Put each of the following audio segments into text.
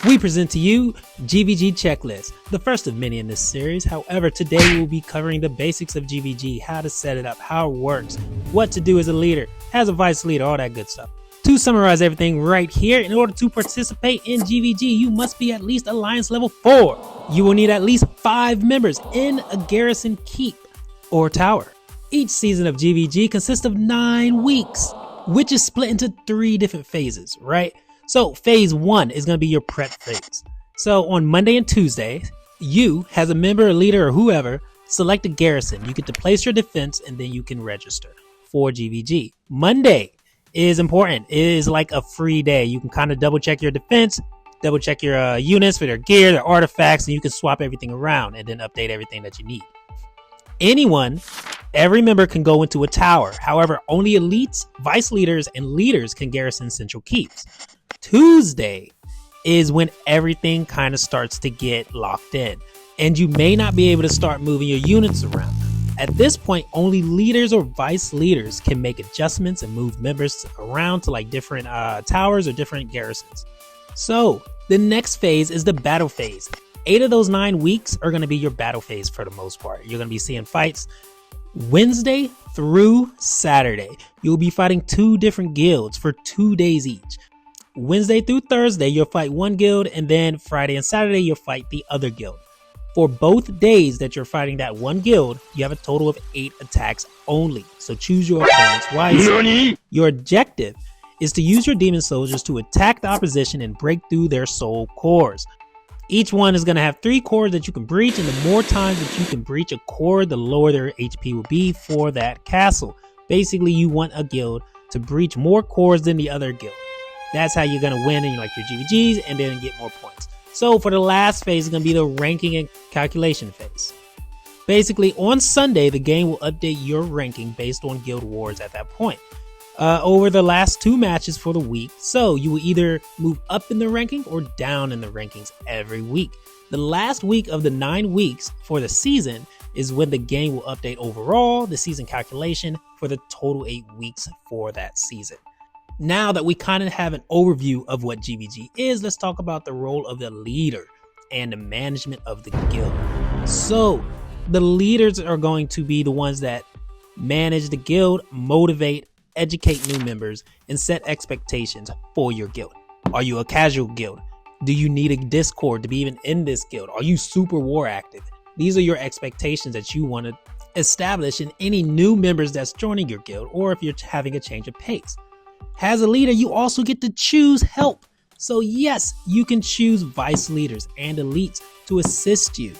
We present to you GVG Checklist, the first of many in this series. However, today we'll be covering the basics of GVG, how to set it up, how it works, what to do as a leader, as a vice leader, all that good stuff. To summarize everything right here, in order to participate in GVG, you must be at least Alliance level 4. You will need at least 5 members in a garrison keep or tower. Each season of GVG consists of 9 weeks, which is split into 3 different phases, right? So phase 1 is going to be your prep phase. So on Monday and Tuesday, you, as a member, a leader, or whoever, select a garrison. You get to place your defense and then you can register for GVG. Monday is important. It is like a free day. You can kind of double check your defense, double check your units for their gear, their artifacts, and you can swap everything around and then update everything that you need. Every member can go into a tower. However, only elites, vice leaders, and leaders can garrison central keeps. Tuesday is when everything kind of starts to get locked in, and you may not be able to start moving your units around. At this point, only leaders or vice leaders can make adjustments and move members around to like different towers or different garrisons. So the next phase is the battle phase. 8 of those 9 weeks are going to be your battle phase for the most part. You're going to be seeing fights Wednesday through Saturday. You'll be fighting 2 different guilds for 2 days each. Wednesday through Thursday, you'll fight one guild, and then Friday and Saturday, you'll fight the other guild. For both days that you're fighting that one guild, you have a total of 8 attacks only. So choose your opponents wisely. Your objective is to use your demon soldiers to attack the opposition and break through their soul cores. Each one is going to have 3 cores that you can breach, and the more times that you can breach a core, the lower their HP will be for that castle. Basically, you want a guild to breach more cores than the other guild. That's how you're going to win in like your GVGs and then get more points. So for the last phase is going to be the ranking and calculation phase. Basically, on Sunday, the game will update your ranking based on guild wars at that point. Over the last 2 matches for the week, so you will either move up in the ranking or down in the rankings every week. The last week of the 9 weeks for the season is when the game will update overall the season calculation for the total 8 weeks for that season. Now that we kind of have an overview of what GVG is, let's talk about the role of the leader and the management of the guild. So the leaders are going to be the ones that manage the guild, motivate, educate new members, and set expectations for your guild. Are you a casual guild? Do you need a Discord to be even in this guild? Are you super war active? These are your expectations that you want to establish in any new members that's joining your guild, or if you're having a change of pace. As a leader, you also get to choose help. So yes, you can choose vice leaders and elites to assist you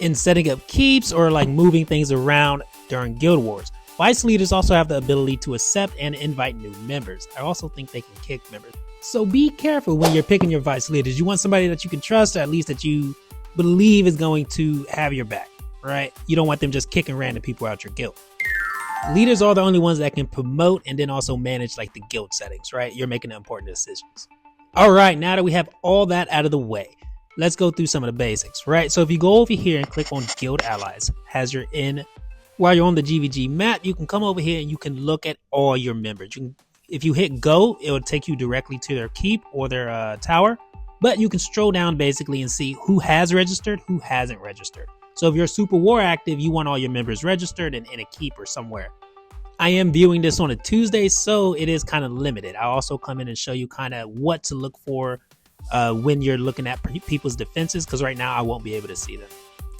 in setting up keeps or like moving things around during guild wars. Vice leaders also have the ability to accept and invite new members. I also think they can kick members. So be careful when you're picking your vice leaders. You want somebody that you can trust, or at least that you believe is going to have your back, right? You don't want them just kicking random people out your guild. Leaders are the only ones that can promote and then also manage like the guild settings, right? You're making the important decisions. All right, now that we have all that out of the way, let's go through some of the basics, right? So if you go over here and click on Guild Allies, while you're on the GVG map, you can come over here and you can look at all your members. If you hit go, it will take you directly to their keep or their tower, but you can scroll down basically and see who has registered, who hasn't registered. So if you're super war active, you want all your members registered and in a keep or somewhere. I am viewing this on a Tuesday, so it is kind of limited. I'll also come in and show you kind of what to look for when you're looking at people's defenses, because right now I won't be able to see them.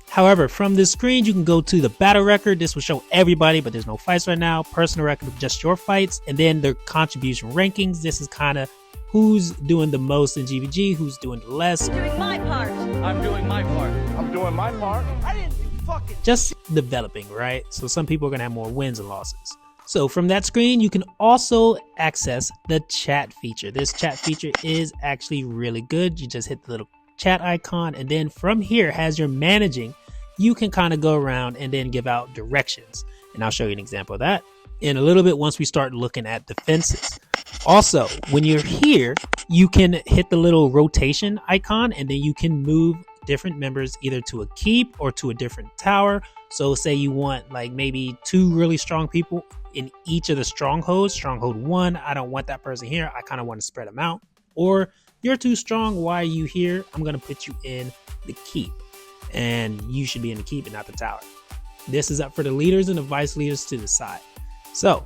However, from this screen, you can go to the battle record. This will show everybody, but there's no fights right now. Personal record of just your fights, and then the contribution rankings. This is kind of who's doing the most in GVG, who's doing the less. I'm doing my part. I'm doing my part. I'm doing my part. I didn't do fucking just developing, right? So some people are going to have more wins and losses. So from that screen, you can also access the chat feature. This chat feature is actually really good. You just hit the little chat icon, and then from here, as you're managing, you can kind of go around and then give out directions. And I'll show you an example of that in a little bit once we start looking at defenses. Also, when you're here, you can hit the little rotation icon, and then you can move different members either to a keep or to a different tower. So say you want like maybe 2 really strong people in each of the strongholds. Stronghold 1, I don't want that person here. I kind of want to spread them out. Or You're too strong. Why are you here? I'm going to put you in the keep. And you should be in the keep and not the tower. This is up for the leaders and the vice leaders to decide. So,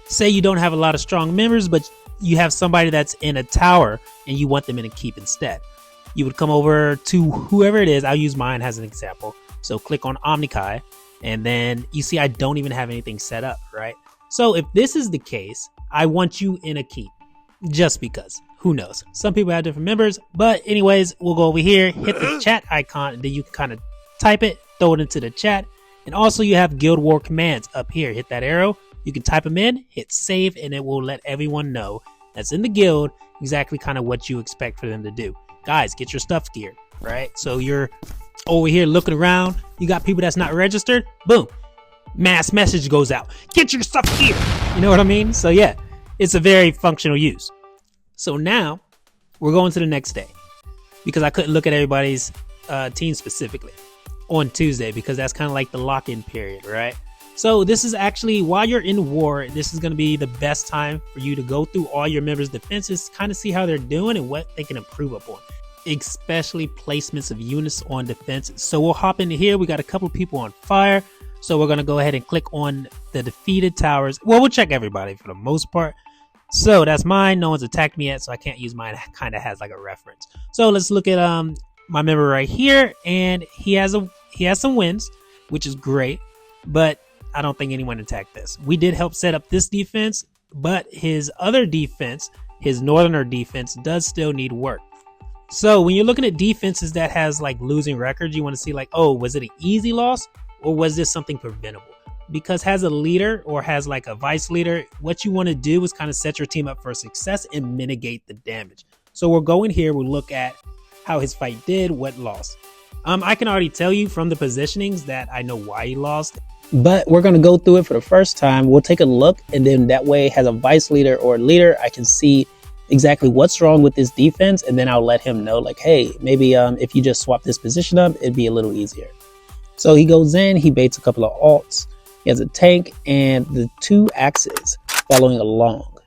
say you don't have a lot of strong members, but you have somebody that's in a tower and you want them in a keep instead. You would come over to whoever it is. I'll use mine as an example. So click on Omnikai, and then you see I don't even have anything set up, right? So if this is the case, I want you in a keep just because. Who knows? Some people have different members, but anyways, we'll go over here, hit the chat icon, and then you can kind of type it, throw it into the chat. And also you have Guild War commands up here. Hit that arrow. You can type them in, hit save, and it will let everyone know that's in the guild exactly kind of what you expect for them to do. Guys, get your stuff geared, right? So you're over here looking around. You got people that's not registered. Boom. Mass message goes out. Get your stuff geared. You know what I mean? So yeah, it's a very functional use. So now we're going to the next day because I couldn't look at everybody's team specifically on Tuesday because that's kind of like the lock-in period, right? So this is actually, while you're in war, this is going to be the best time for you to go through all your members' defenses, kind of see how they're doing and what they can improve upon, especially placements of units on defense. So we'll hop into here. We got a couple people on fire. So we're going to go ahead and click on the defeated towers. Well, we'll check everybody for the most part. So that's mine. No one's attacked me yet, so I can't use mine. It kind of has like a reference. So let's look at my member right here, and he has some wins, which is great, but I don't think anyone attacked this. We did help set up this defense, but his other defense, his northerner defense, does still need work. So when you're looking at defenses that has like losing records, you want to see like, oh, was it an easy loss or was this something preventable? Because as a leader or has like a vice leader, what you want to do is kind of set your team up for success and mitigate the damage. So we'll go in here, we'll look at how his fight did, what lost. I can already tell you from the positionings that I know why he lost, but we're going to go through it for the first time. We'll take a look, and then that way as a vice leader or leader, I can see exactly what's wrong with this defense, and then I'll let him know like, hey, maybe if you just swap this position up, it'd be a little easier. So he goes in, he baits a couple of alts. He has a tank and the 2 axes following along.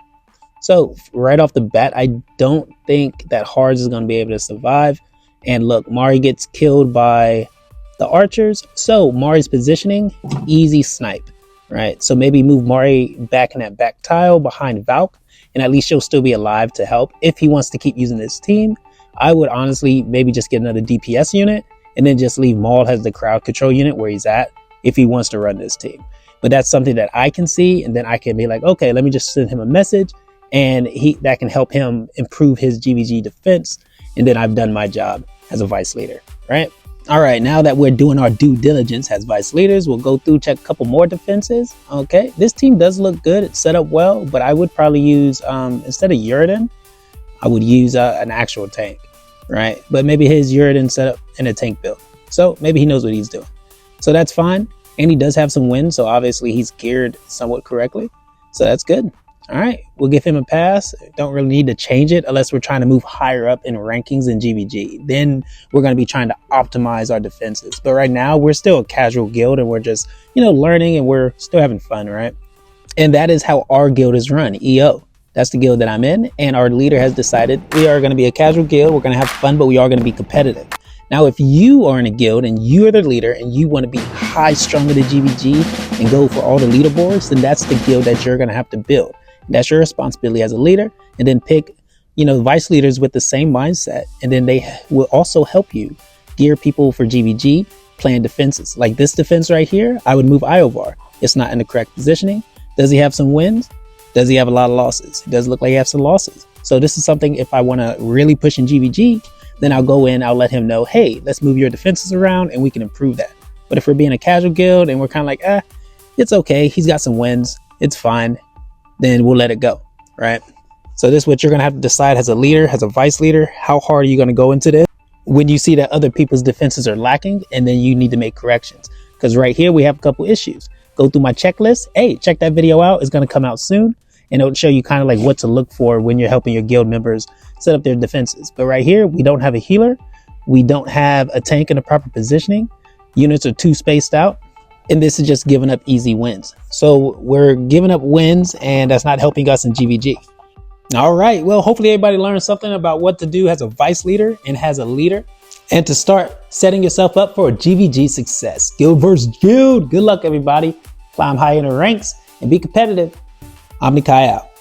So right off the bat, I don't think that Hards is going to be able to survive. And look, Mari gets killed by the archers. So Mari's positioning, easy snipe, right? So maybe move Mari back in that back tile behind Valk, and at least she'll still be alive to help if he wants to keep using this team. I would honestly maybe just get another DPS unit and then just leave Maul as the crowd control unit where he's at if he wants to run this team. But that's something that I can see, and then I can be like, okay, let me just send him a message, and that can help him improve his GVG defense, and then I've done my job as a vice leader, right? All right, now that we're doing our due diligence as vice leaders, we'll go through, check a couple more defenses. Okay, this team does look good. It's set up well, but I would probably use, instead of Uridan, I would use an actual tank, right? But maybe his Uridan set up in a tank build. So maybe he knows what he's doing. So that's fine. And he does have some wins, so obviously he's geared somewhat correctly. So that's good. All right, we'll give him a pass. Don't really need to change it unless we're trying to move higher up in rankings in GVG. Then we're going to be trying to optimize our defenses. But right now, we're still a casual guild, and we're just, learning, and we're still having fun, right? And that is how our guild is run, EO. That's the guild that I'm in, and our leader has decided we are going to be a casual guild. We're going to have fun, but we are going to be competitive. Now, if you are in a guild and you're the leader and you want to be high strung with the GVG and go for all the leaderboards, then that's the guild that you're going to have to build. That's your responsibility as a leader, and then pick, vice leaders with the same mindset, and then they will also help you gear people for GVG, plan defenses. Like this defense right here, I would move Iovar. It's not in the correct positioning. Does he have some wins? Does he have a lot of losses? It does look like he has some losses. So this is something, if I want to really push in GVG, then I'll go in, I'll let him know, hey, let's move your defenses around and we can improve that. But if we're being a casual guild and we're kind of like, it's okay, he's got some wins, it's fine, then we'll let it go, right? So this is what you're going to have to decide as a leader, as a vice leader. How hard are you going to go into this when you see that other people's defenses are lacking, and then you need to make corrections? Because right here, we have a couple issues. Go through my checklist. Hey, check that video out. It's going to come out soon, and it'll show you kind of like what to look for when you're helping your guild members set up their defenses. But right here, we don't have a healer. We don't have a tank in the proper positioning. Units are too spaced out. And this is just giving up easy wins. So we're giving up wins, and that's not helping us in GVG. All right. Well, hopefully everybody learned something about what to do as a vice leader and as a leader, and to start setting yourself up for a GVG success. Guild versus guild. Good luck, everybody. Climb high in the ranks and be competitive. Omni Kai out.